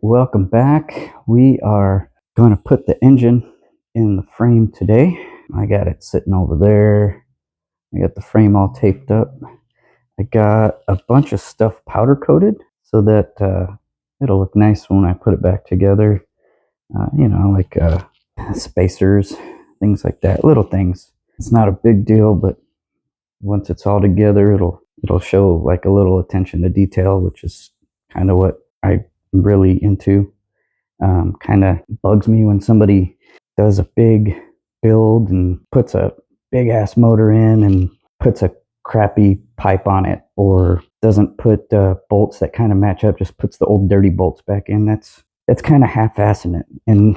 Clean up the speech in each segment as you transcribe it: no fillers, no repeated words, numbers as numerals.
Welcome back. We are going to put the engine in the frame today. I got it sitting over there. I got the frame all taped up. I got a bunch of stuff powder coated so that it'll look nice when I put it back together. Like spacers, things like that, little things. It's not a big deal, but once it's all together, it'll show like a little attention to detail, which is kind of what I'm really into. Kind of bugs me when somebody does a big build and puts a big ass motor in and puts a crappy pipe on it, or doesn't put bolts that kind of match up, just puts the old dirty bolts back in. That's kind of half-assing it, and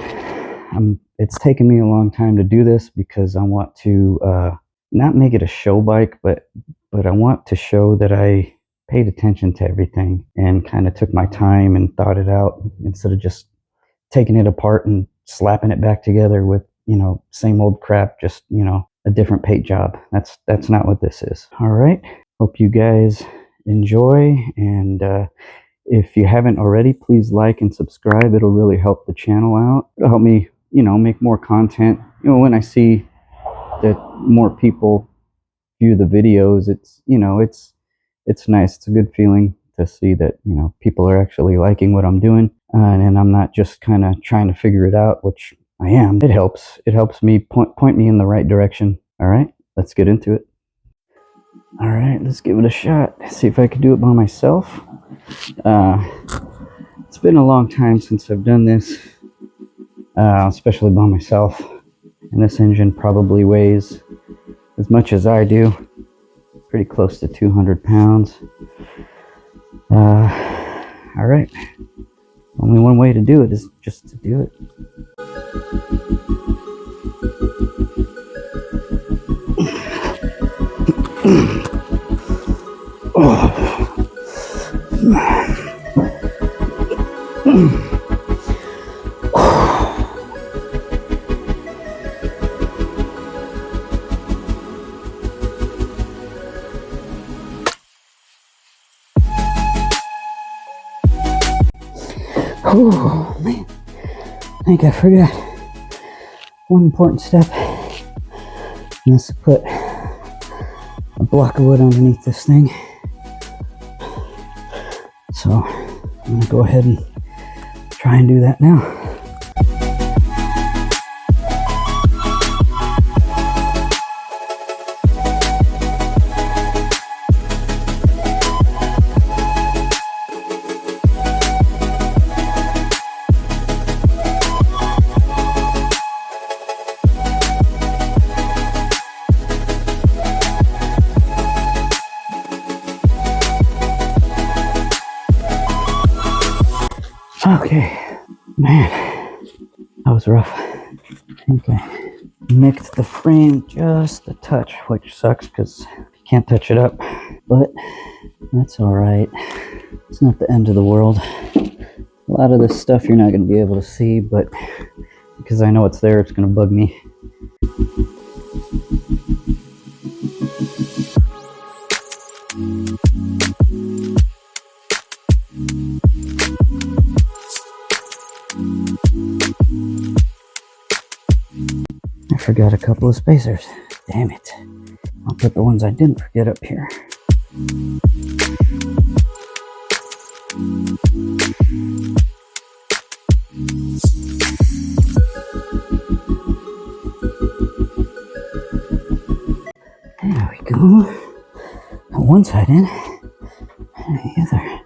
it's taken me a long time to do this because I want to not make it a show bike, but I want to show that I paid attention to everything and kind of took my time and thought it out instead of just taking it apart and slapping it back together with, same old crap, just, a different paint job. That's not what this is. All right. Hope you guys enjoy. And if you haven't already, please like and subscribe. It'll really help the channel out. It'll help me, make more content. When I see that more people view the videos, it's nice. It's a good feeling to see that, people are actually liking what I'm doing. And I'm not just kind of trying to figure it out, which I am. It helps. It helps me point me in the right direction. All right, let's get into it. All right, let's give it a shot. See if I can do it by myself. It's been a long time since I've done this, especially by myself. And this engine probably weighs as much as I do, pretty close to 200 pounds. All right. Only one way to do it is just to do it. Oh man, I think I forgot one important step, and that's to put a block of wood underneath this thing. So I'm gonna go ahead and try and do that now. Okay, man, that was rough. I think I nicked the frame just a touch, which sucks because you can't touch it up, but that's all right. It's not the end of the world. A lot of this stuff you're not going to be able to see, but because I know it's there, it's going to bug me. I forgot a couple of spacers. Damn it. I'll put the ones I didn't forget up here. There we go. Got one side in. And the other.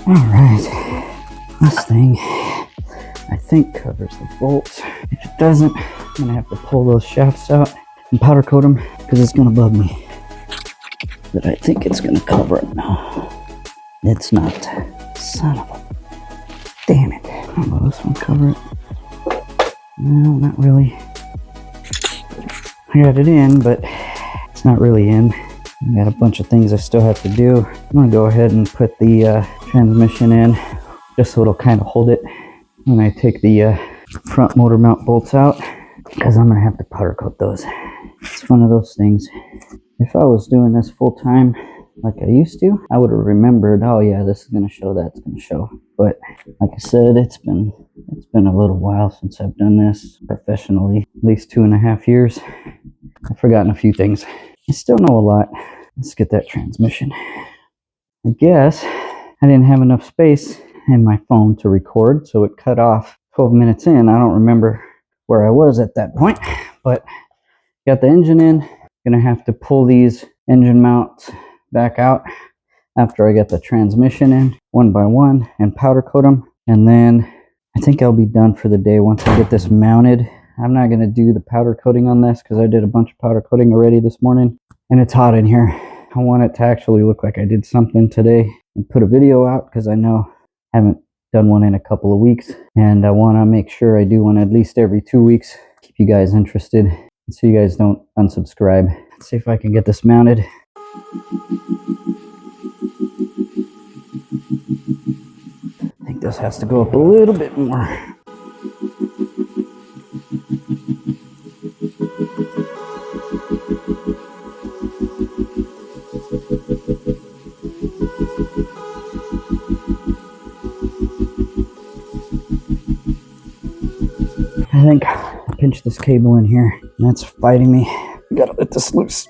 Alright, this thing I think covers the bolts. If it doesn't, I'm gonna have to pull those shafts out and powder coat them because it's gonna bug me. But I think it's gonna cover it now. It's not. Son of a Damn it. Will this one cover it? No, not really. I got it in, but it's not really in. I got a bunch of things I still have to do. I'm gonna go ahead and put the transmission in, just so it'll kind of hold it when I take the front motor mount bolts out, because I'm gonna have to powder coat those. It's one of those things. If I was doing this full time like I used to, I would have remembered, oh yeah, this is gonna show, that's gonna show. But like I said, it's been a little while since I've done this professionally, at least 2.5 years. I've forgotten a few things. I still know a lot. Let's get that transmission. I guess I didn't have enough space in my phone to record, so it cut off 12 minutes in. I don't remember where I was at that point, but got the engine in. Gonna have to pull these engine mounts back out after I get the transmission in one by one and powder coat them, and then I think I'll be done for the day once I get this mounted. I'm not gonna do the powder coating on this because I did a bunch of powder coating already this morning, and it's hot in here. I want it to actually look like I did something today and put a video out, because I know I haven't done one in a couple of weeks, and I want to make sure I do one at least every 2 weeks. Keep you guys interested, so you guys don't unsubscribe. Let's see if I can get this mounted. I think this has to go up a little bit more. I think I pinched this cable in here, and that's fighting me. I gotta let this loose.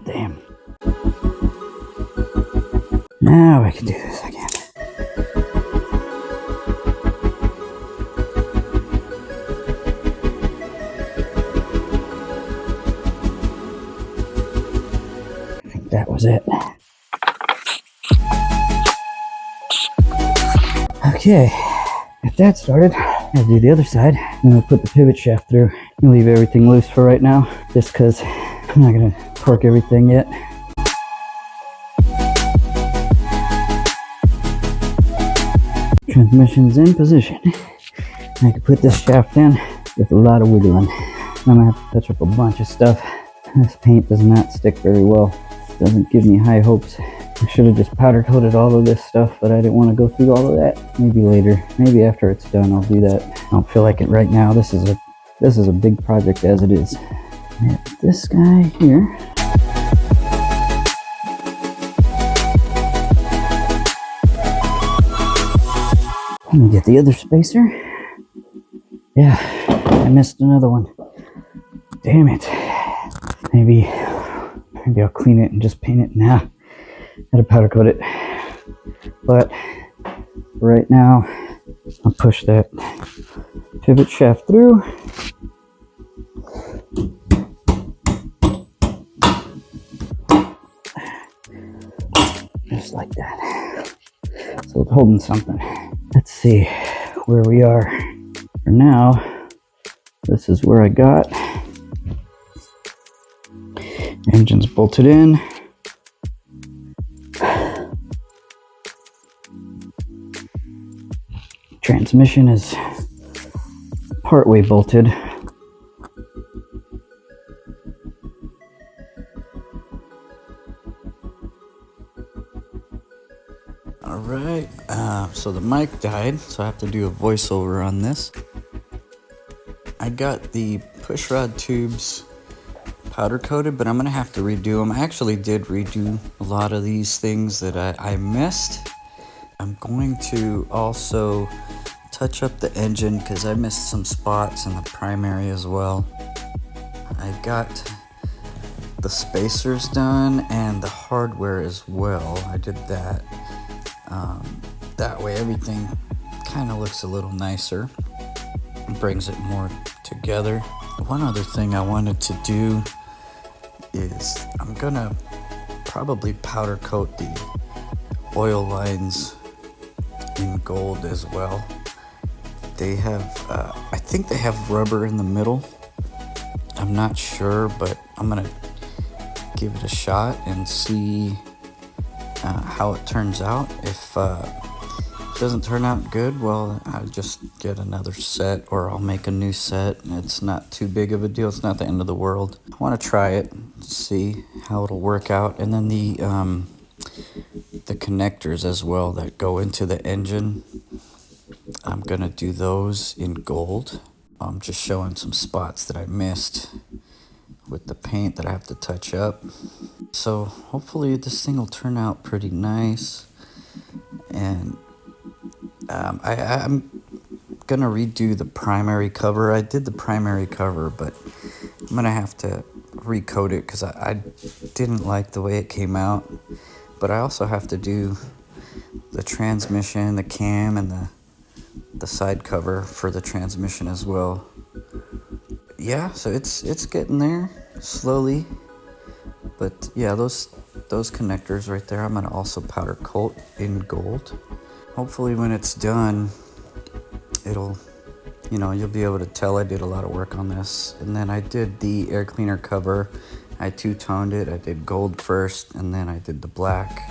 Damn. Now I can do this again. I think that was it. Okay, got that started. I'll do the other side. I'm gonna put the pivot shaft through and leave everything loose for right now, just because I'm not gonna torque everything yet. Transmission's in position. I can put this shaft in with a lot of wiggling. I'm gonna have to touch up a bunch of stuff. This paint does not stick very well. It doesn't give me high hopes. I should have just powder coated all of this stuff, but I didn't want to go through all of that. Maybe later. Maybe after it's done, I'll do that. I don't feel like it right now. This is a big project as it is. And this guy here. Let me get the other spacer. Yeah, I missed another one. Damn it. Maybe I'll clean it and just paint it now. Gotta powder coat it. But right now, I'll push that pivot shaft through. Just like that. So it's holding something. Let's see where we are. For now, this is where I got. Engine's bolted in. Transmission is partway bolted. Alright, so the mic died, so I have to do a voiceover on this. I got the pushrod tubes powder coated, but I'm gonna have to redo them. I actually did redo a lot of these things that I missed. I'm going to also touch up the engine because I missed some spots in the primary as well. I got the spacers done and the hardware as well. I did that. That way everything kind of looks a little nicer. It brings it more together. One other thing I wanted to do is I'm gonna probably powder coat the oil lines in gold as well. They have, I think they have rubber in the middle. I'm not sure, but I'm gonna give it a shot and see how it turns out. If doesn't turn out good, well, I'll just get another set, or I'll make a new set. It's not too big of a deal. It's not the end of the world. I want to try it, see how it'll work out. And then the connectors as well that go into the engine, I'm gonna do those in gold. I'm just showing some spots that I missed with the paint that I have to touch up. So hopefully this thing will turn out pretty nice. And I'm gonna redo the primary cover. I did the primary cover, but I'm gonna have to recoat it because I didn't like the way it came out. But I also have to do the transmission, the cam, and the side cover for the transmission as well. Yeah, so it's getting there slowly. But yeah, those connectors right there, I'm gonna also powder coat in gold. Hopefully when it's done, it'll, you'll be able to tell I did a lot of work on this. And then I did the air cleaner cover. I two-toned it. I did gold first, and then I did the black.